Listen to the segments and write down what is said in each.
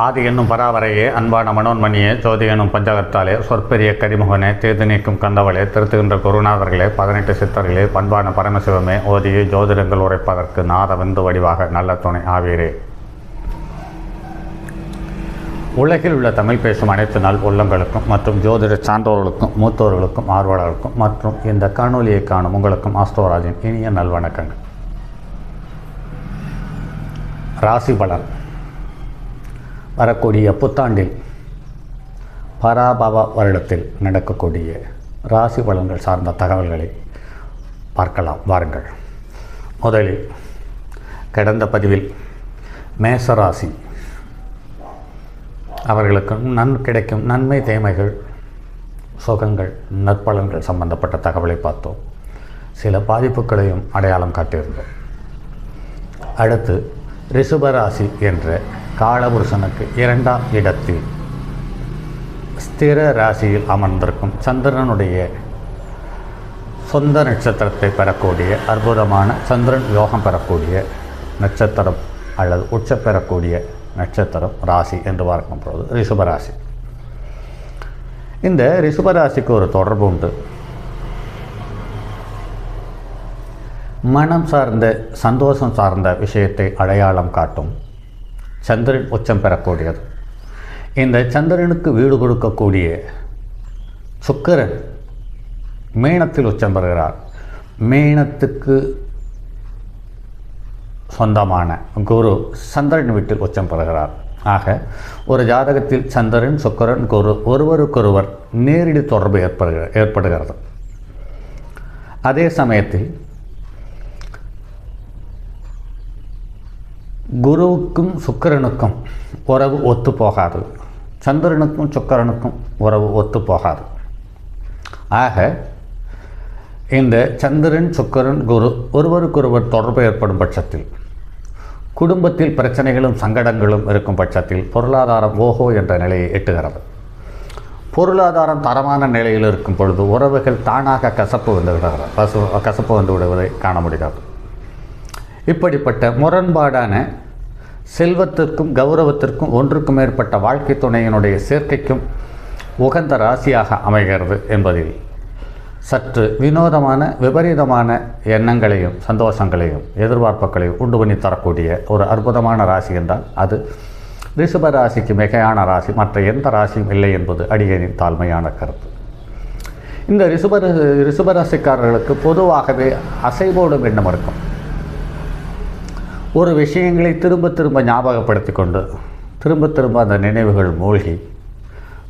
ஆதி என்னும் பராவரையே, அன்பான மனோன்மணியே, ஜோதி என்னும் பஞ்சகத்தாலே, சொற்பெரிய கரிமுகனே, தேது நீக்கும் கந்தவளே, திருத்துகின்ற குருநாதர்களே, 18 சித்தர்களே, பண்பான பரமசிவமே, ஓதியை ஜோதிடங்கள் உரைப்பதற்கு நாத விந்து வடிவாக நல்ல துணை ஆவீரே. உலகில் உள்ள தமிழ் பேசும் அனைத்து நாள் உள்ளங்களுக்கும் மற்றும் ஜோதிட சான்றோர்களுக்கும் மூத்தோர்களுக்கும் ஆர்வலர்களுக்கும் மற்றும் இந்த காணொலியை காணும் உங்களுக்கும் ஆஸ்ட்ரோராஜின் இனிய நல்வணக்கங்கள். ராசி பலன். வரக்கூடிய புத்தாண்டில் பராபவ வருடத்தில் நடக்கக்கூடிய ராசி பலன்கள் சார்ந்த தகவல்களை பார்க்கலாம் வாருங்கள். முதலில் கடந்த பதிவில் மேசராசி அவர்களுக்கு கிடைக்கும் நன்மை தீமைகள் சுகங்கள் நற்பலன்கள் சம்பந்தப்பட்ட தகவலை பார்த்தோம். சில பாதிப்புகளையும் அடையாளம் காட்டியிருந்தோம். அடுத்து ரிஷபராசி என்ற காலபுருஷனுக்கு 2ஆம் இடத்தில் ஸ்திர ராசியில் அமர்ந்திருக்கும் சந்திரனுடைய சொந்த நட்சத்திரத்தை பெறக்கூடிய அற்புதமான சந்திரன் யோகம் பெறக்கூடிய நட்சத்திரம் அல்லது உச்ச பெறக்கூடிய நட்சத்திரம் ராசி என்று பார்க்கும்போது ரிஷபராசி. இந்த ரிஷபராசிக்கு ஒரு தொடர்பு உண்டு. மனம் சார்ந்த சந்தோஷம் சார்ந்த விஷயத்தை அடையாளம் காட்டும் சந்திரன் உச்சம் பெறக்கூடியது. இந்த சந்திரனுக்கு வீடு கொடுக்கக்கூடிய சுக்கிரன் மீனத்தில் உச்சம் பெறுகிறார். மீனத்துக்கு சொந்தமான குரு சந்திரன் வீட்டில் உச்சம் பெறுகிறார். ஆக ஒரு ஜாதகத்தில் சந்திரன் சுக்கிரன் குரு ஒருவருக்கொருவர் நேரடி தொடர்பு ஏற்படுகிறது. அதே சமயத்தில் குருவுக்கும் சுக்கிரனுக்கும் உறவு ஒத்து போகாது, சந்திரனுக்கும் சுக்கிரனுக்கும் உறவு ஒத்து போகாது. ஆக இந்த சந்திரன் சுக்கிரன் குரு ஒருவருக்கொருவர் தொடர்பு ஏற்படும் பட்சத்தில், குடும்பத்தில் பிரச்சனைகளும் சங்கடங்களும் இருக்கும் பட்சத்தில் பொருளாதாரம் ஓஹோ என்ற நிலையை எட்டுகிறது. பொருளாதாரம் தரமான நிலையில் இருக்கும் பொழுது உறவுகள் தானாக கசப்பு வந்து விடுவதை காண முடிகிறது. இப்படிப்பட்ட முரண்பாடான செல்வத்திற்கும் கௌரவத்திற்கும் ஒன்றுக்கு மேற்பட்ட வாழ்க்கை துணையினுடைய சேர்க்கைக்கும் உகந்த ராசியாக அமைகிறது என்பதில் சற்று வினோதமான விபரீதமான எண்ணங்களையும் சந்தோஷங்களையும் எதிர்பார்ப்புகளையும் உண்டு பண்ணி தரக்கூடிய ஒரு அற்புதமான ராசி என்றால் அது ரிஷப ராசிக்கு மிகையான ராசி மற்ற எந்த ராசியும் இல்லை என்பது அடியேனின் தாழ்மையான கருத்து. இந்த ரிஷபராசிக்காரர்களுக்கு பொதுவாகவே அசைவோடும் எண்ணம் இருக்கும். ஒரு விஷயங்களை திரும்ப திரும்ப ஞாபகப்படுத்தி கொண்டு திரும்ப அந்த நினைவுகள் மூழ்கி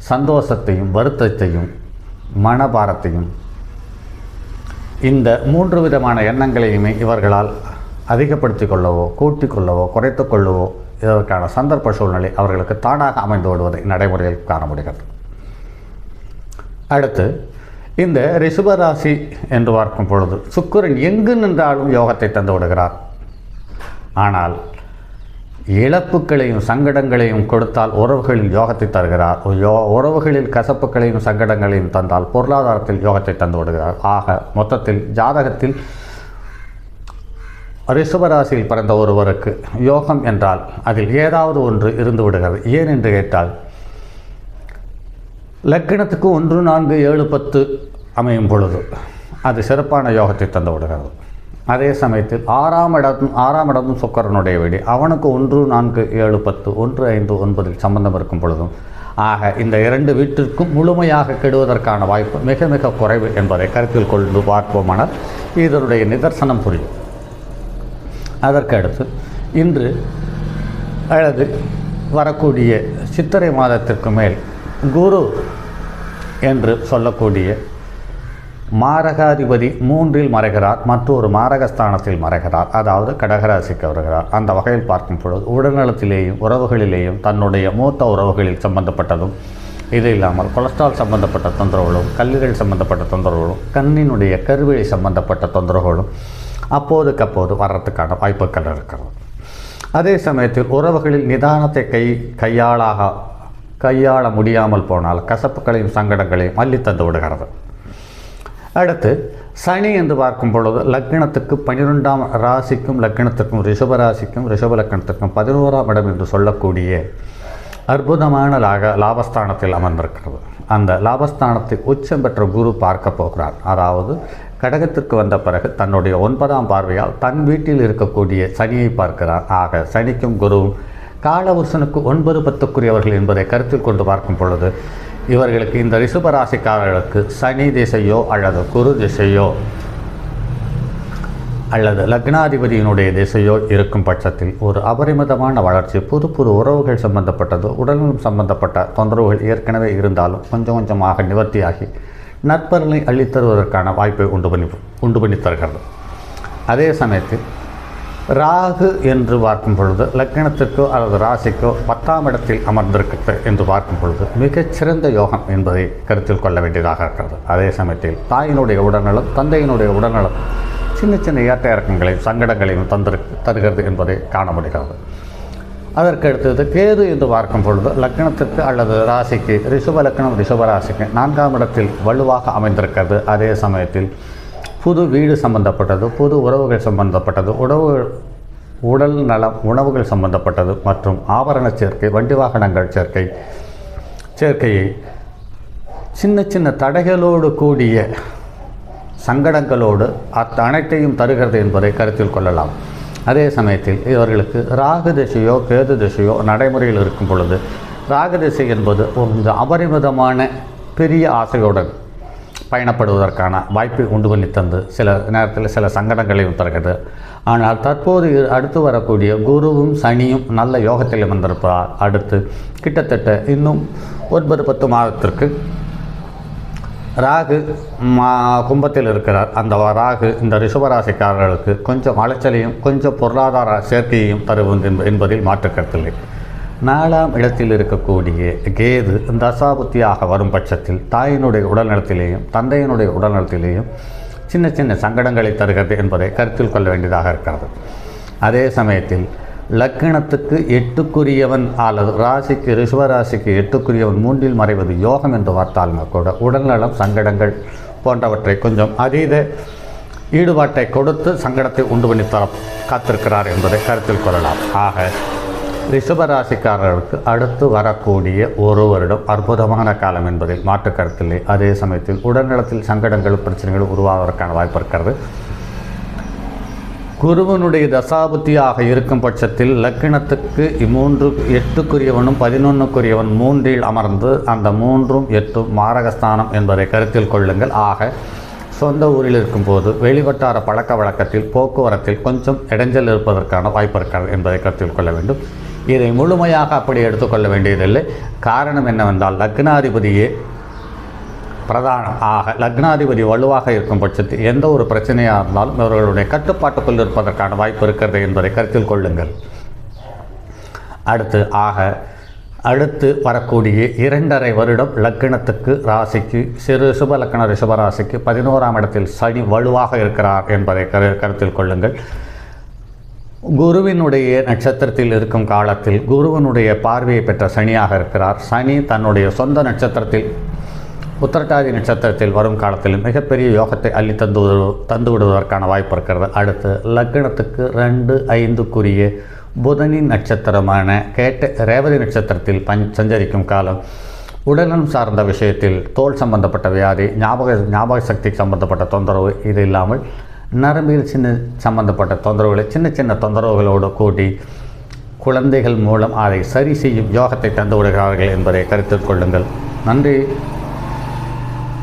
சந்தோஷத்தையும் வருத்தத்தையும் மனபாரத்தையும் இந்த 3 விதமான எண்ணங்களையுமே இவர்களால் அதிகப்படுத்தி கொள்ளவோ கூட்டிக் கொள்ளவோ குறைத்து கொள்ளவோ இதற்கான சந்தர்ப்ப சூழ்நிலை அவர்களுக்கு தானாக அமைந்து விடுவதை நடைமுறையில் காண முடிகிறது. அடுத்து இந்த ரிஷபராசி என்று பார்க்கும் பொழுது சுக்கிரன் எங்கு நின்றாலும் யோகத்தை தந்து விடுகிறார். ஆனால் இழப்புகளையும் சங்கடங்களையும் கொடுத்தால் உறவுகளில் யோகத்தை தருகிறார். உறவுகளில் கசப்புகளையும் சங்கடங்களையும் தந்தால் பொருளாதாரத்தில் யோகத்தை தந்து விடுகிறார். ஆக மொத்தத்தில் ஜாதகத்தில் ரிஷபராசியில் பிறந்த ஒருவருக்கு யோகம் என்றால் அதில் ஏதாவது ஒன்று இருந்து விடுகிறது. ஏன் என்று கேட்டால் லக்னத்துக்கு 1, 4, 7, 10 அமையும் பொழுது அது சிறப்பான யோகத்தை தந்து விடுகிறது. அதே சமயத்தில் 6ஆம் இடமும் சுக்கிரனுடைய வீடு, அவனுக்கு 1, 4, 7, 10, 1, 5, 9 சம்பந்தம் இருக்கும் பொழுதும் ஆக இந்த 2 வீட்டிற்கும் முழுமையாக கெடுவதற்கான வாய்ப்பு மிக மிக குறைவு என்பதை கருத்தில் கொண்டு பார்ப்போமானால் இதனுடைய நிதர்சனம் புரியும். அதற்கு அடுத்து இன்று அல்லது வரக்கூடிய சித்திரை மாதத்திற்கு மேல் குரு என்று சொல்லக்கூடிய மாரகாதிபதி 3இல் மறைகிறார், மற்றொரு மாரகஸ்தானத்தில் மறைகிறார், அதாவது கடகராசிக்கு வருகிறார். அந்த வகையில் பார்க்கும் பொழுது உடல்நலத்திலேயும் உறவுகளிலேயும் தன்னுடைய மூத்த உறவுகளில் சம்பந்தப்பட்டதும் இது இல்லாமல் கொலஸ்ட்ரால் சம்பந்தப்பட்ட தொந்தரவுகளும் கல்லீரல் சம்பந்தப்பட்ட தொந்தரவுகளும் கண்ணினுடைய கருவிழி சம்பந்தப்பட்ட தொந்தரவுகளும் அப்போதுக்கப்போது வர்றதுக்கான வாய்ப்புகள் இருக்கிறது. அதே சமயத்தில் உறவுகளில் நிதானத்தை கையாள முடியாமல் போனால் கசப்புகளையும் சங்கடங்களையும் அள்ளி தந்து விடுகிறது. அடுத்து சனி என்று பார்க்கும் பொழுது லக்னத்துக்கு 12ஆம் ராசிக்கும் லக்னத்துக்கும் ரிஷபராசிக்கும் ரிஷப லக்னத்துக்கும் 11ஆம் இடம் என்று சொல்லக்கூடிய அற்புதமான லாபஸ்தானத்தில் அமர்ந்திருக்கிறது. அந்த லாபஸ்தானத்தை உச்சம் பெற்ற குரு பார்க்க போகிறார். அதாவது கடகத்திற்கு வந்த பிறகு தன்னுடைய 9ஆம் பார்வையால் தன் வீட்டில் இருக்கக்கூடிய சனியை பார்க்கிறார். ஆக சனிக்கும் குருவும் காலபுருஷனுக்கு 9, 10க்குரியவர்கள் என்பதை கருத்தில் கொண்டு பார்க்கும் பொழுது இவர்களுக்கு இந்த ரிஷபராசிக்காரர்களுக்கு சனி திசையோ அல்லது குரு திசையோ அல்லது லக்னாதிபதியினுடைய திசையோ இருக்கும் பட்சத்தில் ஒரு அபரிமிதமான வளர்ச்சி, புது புது உறவுகள் சம்பந்தப்பட்டது, உடல்நலம் சம்பந்தப்பட்ட தொந்தரவுகள் ஏற்கனவே இருந்தாலும் கொஞ்சம் கொஞ்சமாக நிவர்த்தியாகி நற்பலனை அள்ளித்தருவதற்கான வாய்ப்பை உண்டு பண்ணி தருகிறது. அதே சமயத்தில் ராகு என்று பார்க்கும் பொழுது லக்னத்திற்கோ அல்லது ராசிக்கோ 10ஆம் இடத்தில் அமர்ந்திருக்கிறது என்று பார்க்கும் பொழுது மிகச்சிறந்த யோகம் என்பதை கருத்தில் கொள்ள வேண்டியதாக இருக்கிறது. அதே சமயத்தில் தாயினுடைய உடல்நலம், தந்தையினுடைய உடல்நலம் சின்ன சின்ன ஏற்ற இறக்கங்களையும் சங்கடங்களையும் தருகிறது என்பதை காண முடிகிறது. அதற்கு அடுத்தது கேது என்று பார்க்கும் பொழுது லக்னத்திற்கு அல்லது ராசிக்கு ரிஷப லக்னம் ரிஷபராசிக்கு 4ஆம் இடத்தில் வலுவாக அமைந்திருக்கிறது. அதே சமயத்தில் புது வீடு சம்பந்தப்பட்டது, புது உறவுகள் சம்பந்தப்பட்டது, உடல் நலம், உணவுகள் சம்பந்தப்பட்டது மற்றும் ஆபரண சேர்க்கை, வண்டி வாகனங்கள் சேர்க்கையை சின்ன சின்ன தடைகளோடு கூடிய சங்கடங்களோடு அனைத்தையும் தருகிறது என்பதை கருத்தில் கொள்ளலாம். அதே சமயத்தில் இவர்களுக்கு ராகு திசையோ கேது திசையோ நடைமுறையில் இருக்கும் பொழுது ராகு திசை என்பது ஒரு அபரிமிதமான பெரிய ஆசையுடன் பயணப்படுவதற்கான வாய்ப்பை உண்டு பண்ணி தந்து சில நேரத்தில் சில சங்கடங்களையும் தருகிறது. ஆனால் தற்போது அடுத்து வரக்கூடிய குருவும் சனியும் நல்ல யோகத்தில் வந்திருப்பார். அடுத்து கிட்டத்தட்ட இன்னும் 9, 10 மாதத்திற்கு ராகு கும்பத்தில் இருக்கிறார். அந்த ராகு இந்த ரிஷபராசிக்காரர்களுக்கு கொஞ்சம் அலைச்சலையும் கொஞ்சம் பொருளாதார சேர்க்கையையும் தருவது என்பதில் மாற்றுக்கருத்தில்லை. 4ஆம் இடத்தில் இருக்கக்கூடிய கேது தசாபுத்தியாக வரும் பட்சத்தில் தாயினுடைய உடல்நலத்திலேயும் தந்தையினுடைய உடல்நலத்திலேயும் சின்ன சின்ன சங்கடங்களை தருகிறது என்பதை கருத்தில் கொள்ள வேண்டியதாக இருக்கிறது. அதே சமயத்தில் லக்னத்துக்கு 8க்குரியவன் அல்லது ராசிக்கு ரிஷபராசிக்கு 8க்குரியவன் 3இல் மறைவது யோகம் என்று பார்த்தாலும் கூட உடல்நலம் சங்கடங்கள் போன்றவற்றை கொஞ்சம் அதீத ஈடுபாட்டை கொடுத்து சங்கடத்தை உண்டு பண்ணி தர காத்திருக்கிறார் என்பதை கருத்தில் கொள்ளலாம். ஆக ரிஷபராசிக்காரர்களுக்கு அடுத்து வரக்கூடிய ஒரு வருடம் அற்புதமான காலம் என்பதில் மாற்று கருத்தில்லை. அதே சமயத்தில் உடல்நலத்தில் சங்கடங்களும் பிரச்சனைகளும் உருவாவதற்கான வாய்ப்பு இருக்கிறது. குருவனுடைய தசாபுத்தியாக இருக்கும் பட்சத்தில் லக்னத்துக்கு 3, 8க்குரியவனும் 11க்குரியவன் 3இல் அமர்ந்து அந்த 3ம் 8ம் மாரகஸ்தானம் என்பதை கருத்தில் கொள்ளுங்கள். ஆக சொந்த ஊரில் இருக்கும்போது வெளிவட்டார பழக்க வழக்கத்தில் போக்குவரத்தில் கொஞ்சம் இடைஞ்சல் இருப்பதற்கான வாய்ப்பு இருக்கிறது என்பதை கருத்தில் கொள்ள வேண்டும். இதை முழுமையாக அப்படி எடுத்துக்கொள்ள வேண்டியதில்லை. காரணம் என்னவென்றால் லக்னாதிபதியே பிரதானம். ஆக லக்னாதிபதி வலுவாக இருக்கும் பட்சத்தில் எந்த ஒரு பிரச்சனையாக இருந்தாலும் இவர்களுடைய கட்டுப்பாட்டுக்குள் இருப்பதற்கான வாய்ப்பு இருக்கிறது என்பதை கருத்தில் கொள்ளுங்கள். அடுத்து வரக்கூடிய 2.5 வருடம் லக்னத்துக்கு ராசிக்கு ரிஷப லக்ன ரிஷபராசிக்கு 11ஆம் இடத்தில் சனி வலுவாக இருக்கிறார் என்பதை கருத்தில் கொள்ளுங்கள். குருவினுடைய நட்சத்திரத்தில் இருக்கும் காலத்தில் குருவினுடைய பார்வையை பெற்ற சனியாக இருக்கிறார். சனி தன்னுடைய சொந்த நட்சத்திரத்தில் உத்திரட்டாதி நட்சத்திரத்தில் வரும் காலத்தில் மிகப்பெரிய யோகத்தை அள்ளி தந்து விடுவதற்கான வாய்ப்பு இருக்கிறது. அடுத்து லக்னத்துக்கு 2, 5க்குரிய புதனின் நட்சத்திரமான ரேவதி நட்சத்திரத்தில் சஞ்சரிக்கும் காலம் உடல்நலம் சார்ந்த விஷயத்தில் தோல் சம்பந்தப்பட்ட வியாதி, ஞாபக சக்தி சம்பந்தப்பட்ட தொந்தரவு, இது இல்லாமல் நரம்பியல் சம்பந்தப்பட்ட தொந்தரவுகளை சின்ன தொந்தரவுகளோடு கூட்டி குழந்தைகள் மூலம் அதை சரி செய்யும் யோகத்தை தந்து விடுகிறார்கள் என்பதை கருத்தில் கொள்ளுங்கள். நன்றி.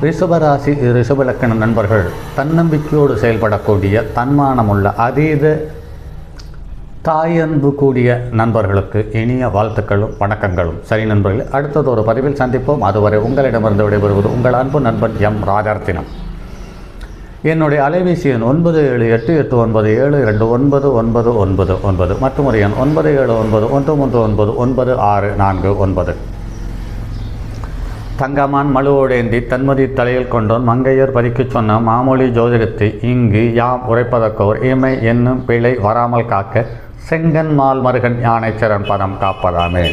ரிஷபராசி ரிஷபலக்கண நண்பர்கள் தன்னம்பிக்கையோடு செயல்படக்கூடிய தன்மானமுள்ள அதீத தாயன்பு கூடிய நண்பர்களுக்கு இனிய வாழ்த்துக்களும் வணக்கங்களும். சரி நண்பர்களே, அடுத்தது ஒரு பதிவில் சந்திப்போம். அதுவரை உங்களிடமிருந்து விடைபெறுவது உங்கள் அன்பு நண்பன் எம் ராஜார்த்தினம். என்னுடைய அலைபேசி எண் 9788972999 மற்றும் ஒரு எண் 9791399649. தங்கமான் மழுவோடேந்தி தன்மதி தலையில் கொண்டோன் மங்கையர் பதிக்கச் சொன்ன மாமொழி ஜோதிடத்தை இங்கு யாம் உரைப்பதற்கோர் இமை என்னும் பிழை வராமல் காக்க செங்கன் மால் மருகன் யானை சிறன் பதம் காப்பதாமே.